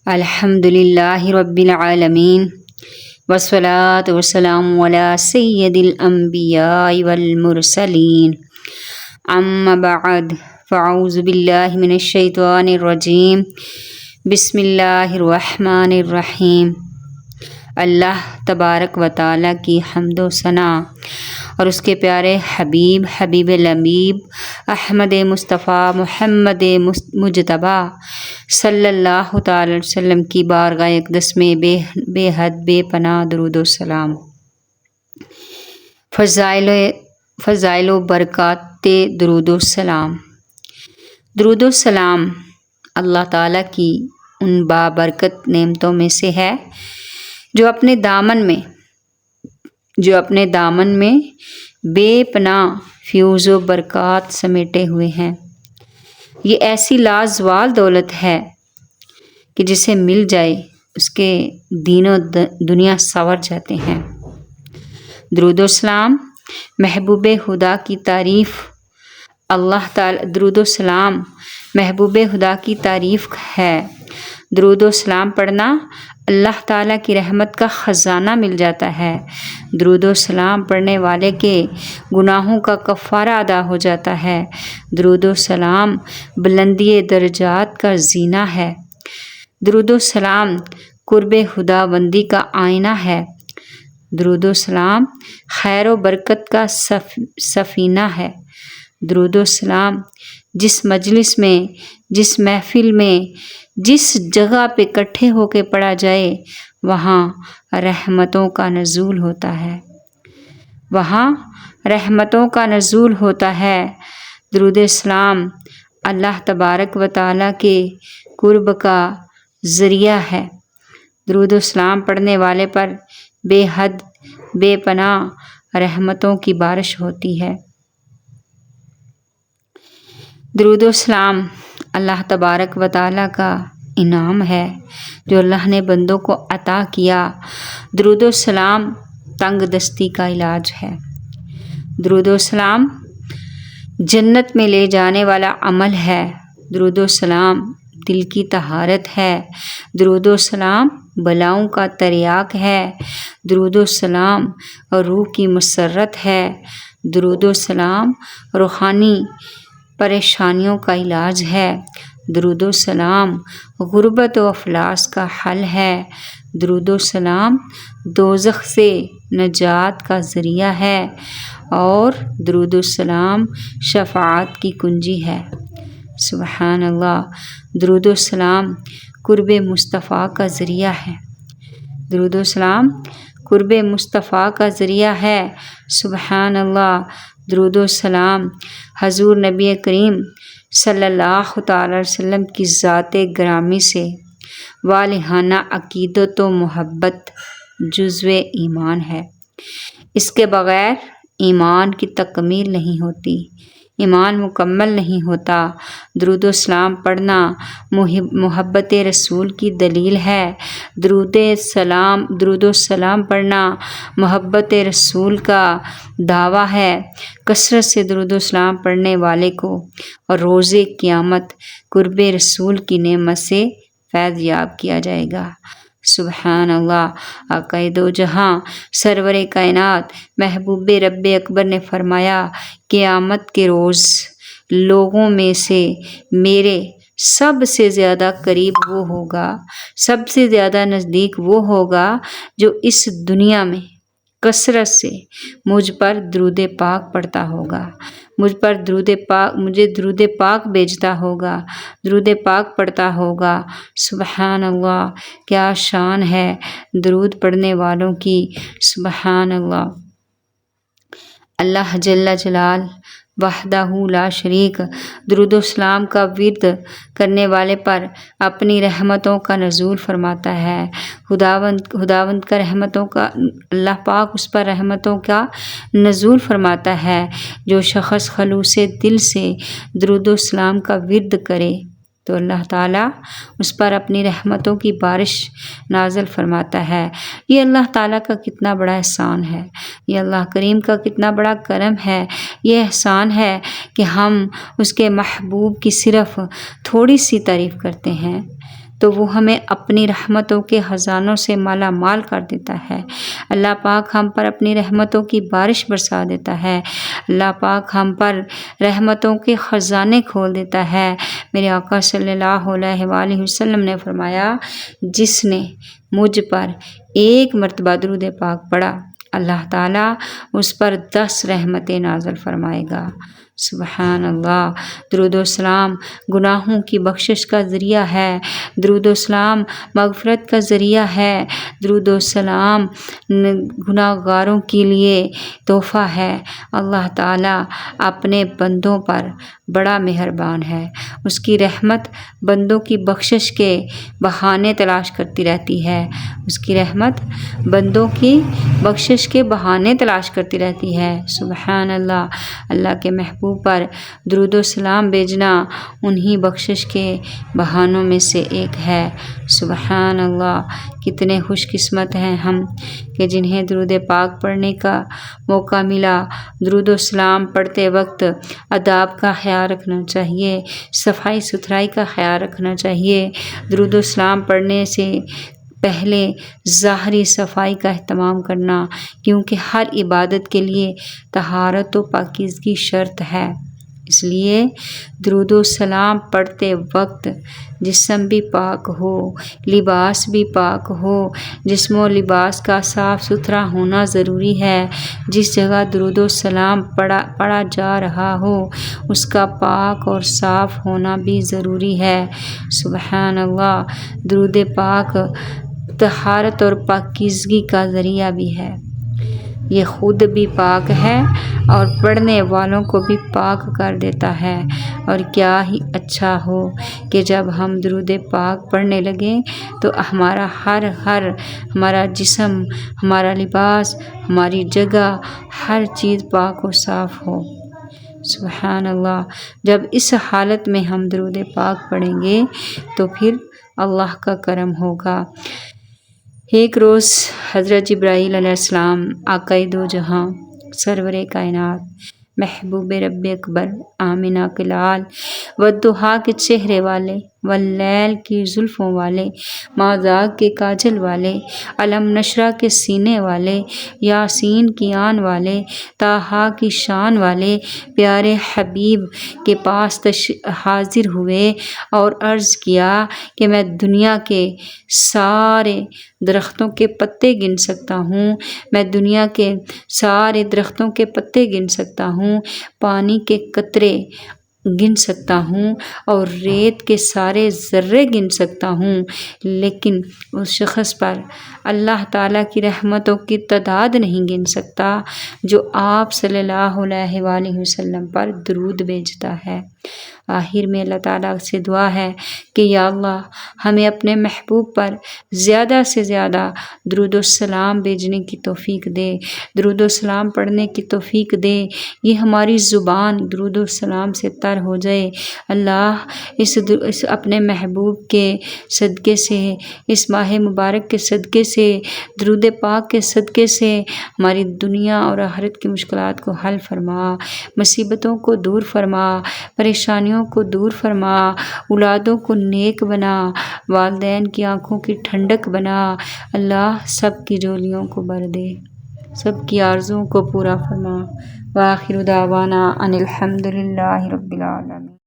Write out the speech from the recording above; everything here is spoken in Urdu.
الحمدللہ رب العالمین والصلاة والسلام علی سید الانبیاء والمرسلین اما بعد فاعوذ باللہ من الشیطان الرجیم بسم اللہ الرحمن الرحیم۔ اللہ تبارک و تعالیٰ کی حمد و ثنا اور اس کے پیارے حبیب لبیب احمد مصطفیٰ محمد مجتبیٰ صلی اللہ تعالی علیہ وسلم کی بارگاہ اقدس میں بے حد بے پناہ درود و سلام۔ فضائل و برکات درود و سلام۔ درود و سلام اللہ تعالیٰ کی ان بابرکت نعمتوں میں سے ہے جو اپنے دامن میں بے پناہ فیوز و برکات سمیٹے ہوئے ہیں۔ یہ ایسی لازوال دولت ہے کہ جسے مل جائے اس کے دین و دنیا سنور جاتے ہیں۔ درود و سلام محبوب خدا کی تعریف درود و سلام محبوب خدا کی تعریف ہے۔ درود و سلام پڑھنا اللہ تعالیٰ کی رحمت کا خزانہ مل جاتا ہے۔ درود و سلام پڑھنے والے کے گناہوں کا کفارہ ادا ہو جاتا ہے۔ درود و سلام بلندی درجات کا زینہ ہے۔ درود و سلام قرب خدا بندی کا آئینہ ہے۔ درود و سلام خیر و برکت کا سفینہ ہے۔ درود و سلام جس مجلس میں، جس محفل میں، جس جگہ پہ اکٹھے ہو کے پڑھا جائے وہاں رحمتوں کا نزول ہوتا ہے۔ درود سلام اللہ تبارک و تعالیٰ کے قرب کا ذریعہ ہے۔ درود و سلام پڑھنے والے پر بے حد بے پناہ رحمتوں کی بارش ہوتی ہے۔ درود و سلام اللہ تبارک و تعالیٰ کا انعام ہے جو اللہ نے بندوں کو عطا کیا۔ درود و سلام تنگ دستی کا علاج ہے۔ درود و سلام جنت میں لے جانے والا عمل ہے۔ درود و سلام دل کی طہارت ہے۔ درود و سلام بلاؤں کا تریاق ہے۔ درود و سلام روح کی مسرت ہے۔ درود و سلام روحانی پریشانیوں کا علاج ہے۔ درود و سلام غربت و افلاس کا حل ہے۔ درود و سلام دوزخ سے نجات کا ذریعہ ہے اور درود و سلام شفاعت کی کنجی ہے۔ سبحان اللہ۔ درود و سلام قرب مصطفیٰ کا ذریعہ ہے۔ درود و سلام قرب مصطفیٰ کا ذریعہ ہے۔ سبحان اللہ۔ درود و سلام حضور نبی کریم صلی اللہ تعالی علیہ وسلم کی ذات گرامی سے والہانہ عقیدت و محبت جزو ایمان ہے۔ اس کے بغیر ایمان کی تکمیل نہیں ہوتی، ایمان مکمل نہیں ہوتا۔ درود و سلام پڑھنا محبت رسول کی دلیل ہے۔ درود و سلام پڑھنا محبت رسول کا دعویٰ ہے۔ کثرت سے درود و سلام پڑھنے والے کو اور روز قیامت قرب رسول کی نعمت سے فیض یاب کیا جائے گا۔ سبحان اللہ۔ آقا دو جہاں سرور کائنات محبوب رب اکبر نے فرمایا قیامت کے روز لوگوں میں سے میرے سب سے زیادہ قریب وہ ہوگا، سب سے زیادہ نزدیک وہ ہوگا جو اس دنیا میں کثرت سے مجھ پر درود پاک پڑھتا ہوگا، مجھے درود پاک بھیجتا ہوگا، درود پاک پڑھتا ہوگا۔ سبحان اللہ۔ کیا شان ہے درود پڑھنے والوں کی۔ سبحان اللہ۔ اللہ جل جلال وحدہ لا شریک درود و سلام کا ورد کرنے والے پر اپنی رحمتوں کا نزول فرماتا ہے۔ خداوند کا رحمتوں کا اللہ پاک اس پر رحمتوں کا نزول فرماتا ہے۔ جو شخص خلوص دل سے درود و سلام کا ورد کرے تو اللہ تعالیٰ اس پر اپنی رحمتوں کی بارش نازل فرماتا ہے۔ یہ اللہ تعالیٰ کا کتنا بڑا احسان ہے، یہ اللہ کریم کا کتنا بڑا کرم ہے۔ یہ احسان ہے کہ ہم اس کے محبوب کی صرف تھوڑی سی تعریف کرتے ہیں تو وہ ہمیں اپنی رحمتوں کے خزانوں سے مالا مال کر دیتا ہے۔ اللہ پاک ہم پر اپنی رحمتوں کی بارش برسا دیتا ہے۔ اللہ پاک ہم پر رحمتوں کے خزانے کھول دیتا ہے۔ میرے آقا صلی اللہ علیہ وآلہ وسلم نے فرمایا، جس نے مجھ پر ایک مرتبہ درود پاک پڑھا، اللہ تعالیٰ اس پر 10 رحمتیں نازل فرمائے گا۔ سبحان اللہ۔ درود و سلام گناہوں کی بخشش کا ذریعہ ہے، درود و سلام مغفرت کا ذریعہ ہے، درود و سلام گناہ گاروں کے لیے تحفہ ہے۔ اللہ تعالیٰ اپنے بندوں پر بڑا مہربان ہے، اس کی رحمت بندوں کی بخشش کے بہانے تلاش کرتی رہتی ہے، اس کی رحمت بندوں کی بخشش کے بہانے تلاش کرتی رہتی ہے۔ سبحان اللہ۔ اللہ کے محبوب پر درود و سلام بھیجنا انہی بخشش کے بہانوں میں سے ایک ہے۔ سبحان اللہ۔ کتنے خوش قسمت ہیں ہم کہ جنہیں درود پاک پڑھنے کا موقع ملا۔ درود و سلام پڑھتے وقت آداب کا خیال رکھنا چاہیے، صفائی ستھرائی کا خیال رکھنا چاہیے۔ درود و سلام پڑھنے سے پہلے ظاہری صفائی کا اہتمام کرنا، کیونکہ ہر عبادت کے لیے طہارت و پاکیزگی شرط ہے۔ اس لیے درود و سلام پڑھتے وقت جسم بھی پاک ہو، لباس بھی پاک ہو۔ جسم و لباس کا صاف ستھرا ہونا ضروری ہے۔ جس جگہ درود و سلام پڑھا جا رہا ہو اس کا پاک اور صاف ہونا بھی ضروری ہے۔ سبحان اللہ۔ درود پاک طہارت اور پاکیزگی کا ذریعہ بھی ہے، یہ خود بھی پاک ہے اور پڑھنے والوں کو بھی پاک کر دیتا ہے۔ اور کیا ہی اچھا ہو کہ جب ہم درود پاک پڑھنے لگیں تو ہمارا ہمارا جسم، ہمارا لباس، ہماری جگہ، ہر چیز پاک و صاف ہو۔ سبحان اللہ۔ جب اس حالت میں ہم درود پاک پڑھیں گے تو پھر اللہ کا کرم ہوگا۔ ایک روز حضرت جبرائیل علیہ السلام آقائے دو جہاں، سرور کائنات، محبوب رب اکبر، آمنہ کے لال، والضحیٰ کے چہرے والے، واللیل کی زلفوں والے، مازاغ کے کاجل والے، علم نشرہ کے سینے والے، یاسین کی آن والے، طٰہٰ کی شان والے پیارے حبیب کے پاس حاضر ہوئے اور عرض کیا کہ میں دنیا کے سارے درختوں کے پتے گن سکتا ہوں، میں دنیا کے سارے درختوں کے پتے گن سکتا ہوں، پانی کے قطرے گن سکتا ہوں اور ریت کے سارے ذرے گن سکتا ہوں، لیکن اس شخص پر اللہ تعالیٰ کی رحمتوں کی تعداد نہیں گن سکتا جو آپ صلی اللہ علیہ وآلہ وسلم پر درود بھیجتا ہے۔ آخر میں اللہ تعالیٰ سے دعا ہے کہ یا اللہ ہمیں اپنے محبوب پر زیادہ سے زیادہ درود و سلام بھیجنے کی توفیق دے، درود و سلام پڑھنے کی توفیق دے، یہ ہماری زبان درود و سلام سے تر ہو جائے۔ اللہ اس اپنے محبوب کے صدقے سے، اس ماہ مبارک کے صدقے سے، درود پاک کے صدقے سے ہماری دنیا اور آخرت کی مشکلات کو حل فرما، مصیبتوں کو دور فرما، پریشانیوں کو دور فرما، اولادوں کو نیک بنا، والدین کی آنکھوں کی ٹھنڈک بنا۔ اللہ سب کی جولیوں کو بھر دے، سب کی آرزوؤں کو پورا فرما۔ وآخر دعوانا ان الحمد للہ رب العالمین۔